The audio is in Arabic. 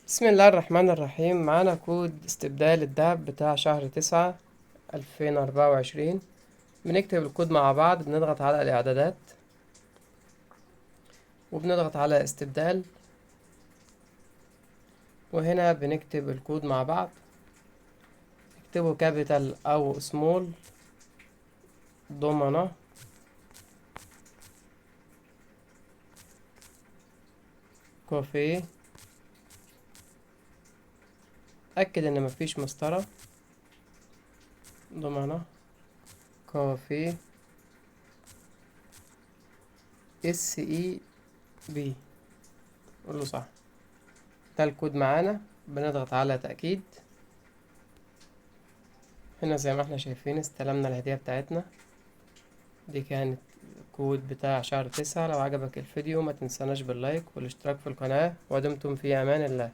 بسم الله الرحمن الرحيم. معانا كود استبدال الدهب بتاع شهر 9 2024. بنكتب الكود مع بعض، بنضغط على الإعدادات وبنضغط على استبدال، وهنا بنكتب الكود مع بعض. نكتبه كابيتال أو سمول. ضمنة كوفي. أكد إن مفيش مسطرة. ضمنة كوفي SEB. قوله صح. ده الكود معانا. بنضغط على تأكيد. هنا زي ما احنا شايفين استلمنا الهدية بتاعتنا. دي كانت الكود بتاع شهر 9. لو عجبك الفيديو ما تنساناش باللايك والاشتراك في القناة، ودمتم في أمان الله.